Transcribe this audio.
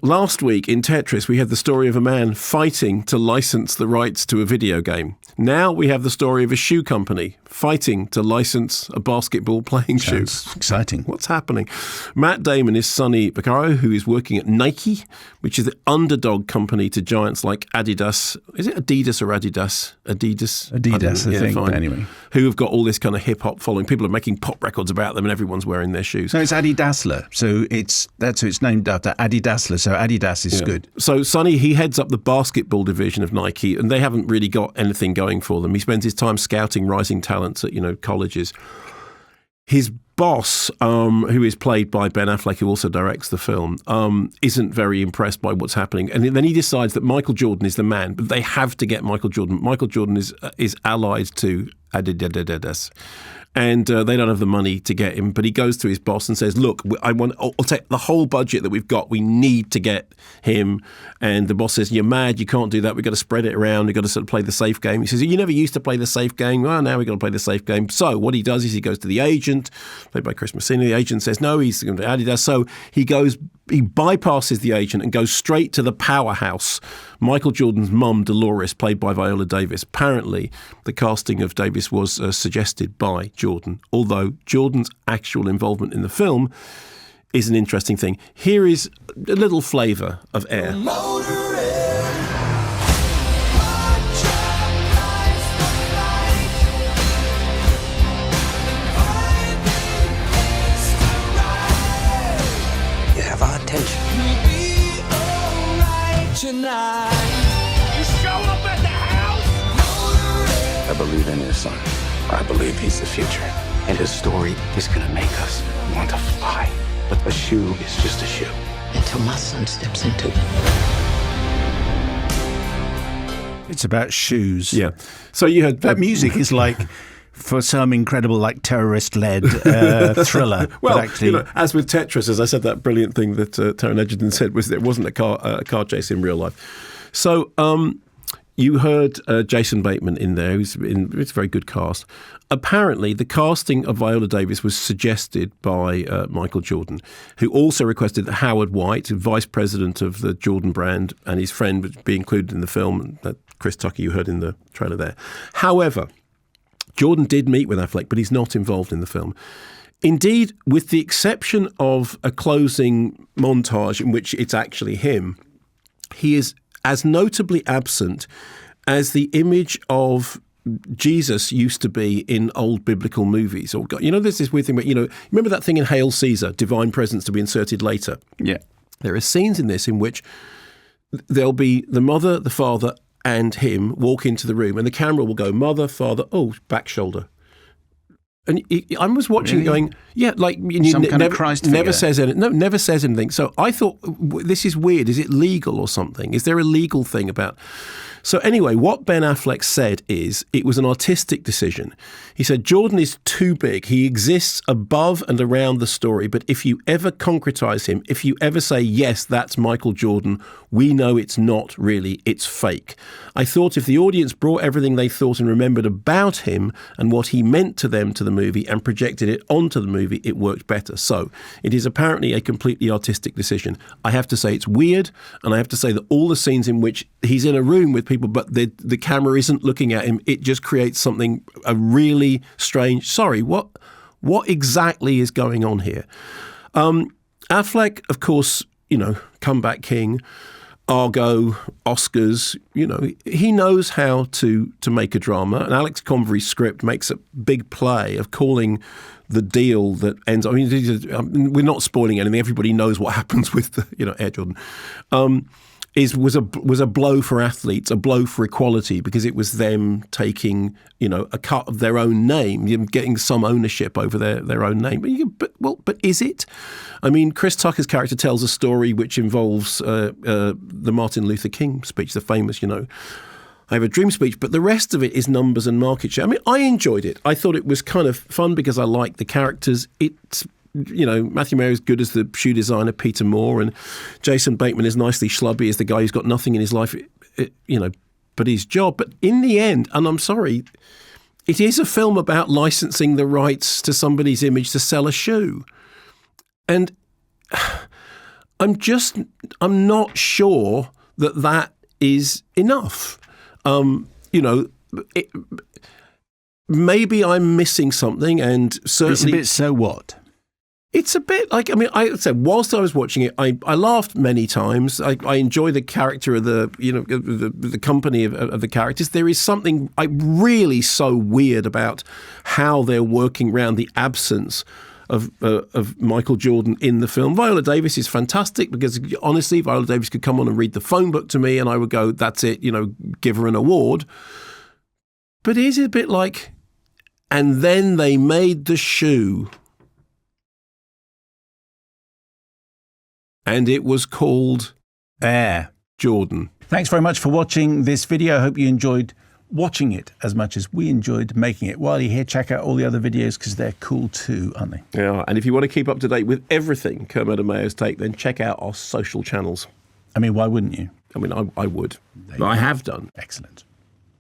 last week in Tetris, we had the story of a man fighting to license the rights to a video game. Now we have the story of a shoe company fighting to license a basketball playing shoe. Exciting. What's happening? Matt Damon is Sonny Vaccaro, who is working at Nike, which is the underdog company to giants like Adidas. Is it Adidas or Adidas? Adidas, I think, but anyway. Who have got all this kind of hip-hop following. People are making pop records about them and everyone's wearing their shoes. No, it's Adidasler. So that's who it's named after, Adidasler. So Adidas is good. So Sonny, he heads up the basketball division of Nike, and they haven't really got anything going for them. He spends his time scouting rising talents at, colleges. His boss, who is played by Ben Affleck, who also directs the film, isn't very impressed by what's happening. And then he decides that Michael Jordan is the man, but they have to get Michael Jordan. Michael Jordan is allied to Adidas. And they don't have the money to get him. But he goes to his boss and says, look, I'll take the whole budget that we've got. We need to get him. And the boss says, you're mad. You can't do that. We've got to spread it around. We've got to sort of play the safe game. He says, you never used to play the safe game. Well, now we've got to play the safe game. So what he does is he goes to the agent, played by Chris Messina. The agent says, no, he's going to Adidas. So he bypasses the agent and goes straight to the powerhouse, Michael Jordan's mum, Dolores, played by Viola Davis. Apparently, the casting of Davis was suggested by Jordan, although Jordan's actual involvement in the film is an interesting thing. Here is a little flavour of Air. You show up at the house. I believe in your son. I believe he's the future. And his story is going to make us want to fly. But a shoe is just a shoe. Until my son steps into it. It's about shoes. Yeah. So you had that music is like for some incredible, like, terrorist-led thriller. Well, actually, as with Tetris, as I said, that brilliant thing that Taron Egerton said was that it wasn't a car chase in real life. So you heard Jason Bateman in there. It's a very good cast. Apparently, the casting of Viola Davis was suggested by Michael Jordan, who also requested that Howard White, vice president of the Jordan brand, and his friend would be included in the film. That Chris Tucker you heard in the trailer there. However, Jordan did meet with Affleck, but he's not involved in the film. Indeed, with the exception of a closing montage in which it's actually him, he is as notably absent as the image of Jesus used to be in old biblical movies. Or, there's this weird thing, but, remember that thing in Hail Caesar, divine presence to be inserted later? Yeah. There are scenes in this in which there'll be the mother, the father, and him walk into the room, and the camera will go, mother, father, back shoulder. And I was watching it going, yeah, like some kind of Christ figure. Never says anything. So I thought, this is weird. Is it legal or something? Is there a legal thing about? So anyway, what Ben Affleck said is it was an artistic decision. He said, Jordan is too big. He exists above and around the story. But if you ever concretize him, if you ever say, yes, that's Michael Jordan, we know it's not really, it's fake. I thought if the audience brought everything they thought and remembered about him and what he meant to them to the movie and projected it onto the movie, it worked better. So it is apparently a completely artistic decision. I have to say it's weird, and I have to say that all the scenes in which he's in a room with people, but the camera isn't looking at him, it just creates something, a really strange, what exactly is going on here? Affleck, of course, comeback king, Argo, Oscars, he knows how to make a drama. And Alex Convery's script makes a big play of calling the deal that ends. We're not spoiling anything. Everybody knows what happens with the, Air Jordan. Was a blow for athletes, a blow for equality, because it was them taking, a cut of their own name, getting some ownership over their own name. But is it? I mean, Chris Tucker's character tells a story which involves the Martin Luther King speech, the famous, I have a dream speech, but the rest of it is numbers and market share. I mean, I enjoyed it. I thought it was kind of fun because I liked the characters. It's Matthew Mayer is good as the shoe designer, Peter Moore, and Jason Bateman is nicely schlubby as the guy who's got nothing in his life, but his job. But in the end, and I'm sorry, it is a film about licensing the rights to somebody's image to sell a shoe. And I'm not sure that is enough. Maybe I'm missing something, and certainly It's a bit so what? It's a bit like, I said, whilst I was watching it, I laughed many times. I enjoy the character of the company of the characters. There is something really so weird about how they're working around the absence of Michael Jordan in the film. Viola Davis is fantastic because, honestly, Viola Davis could come on and read the phone book to me and I would go, that's it, give her an award. But is it a bit like, and then they made the shoe and it was called Air Jordan. Thanks very much for watching this video. I hope you enjoyed watching it as much as we enjoyed making it. While you're here, check out all the other videos because they're cool too, aren't they? Yeah, and if you want to keep up to date with everything Kermode and Mayo's Take, then check out our social channels. I mean, why wouldn't you? I would. I have done. Excellent.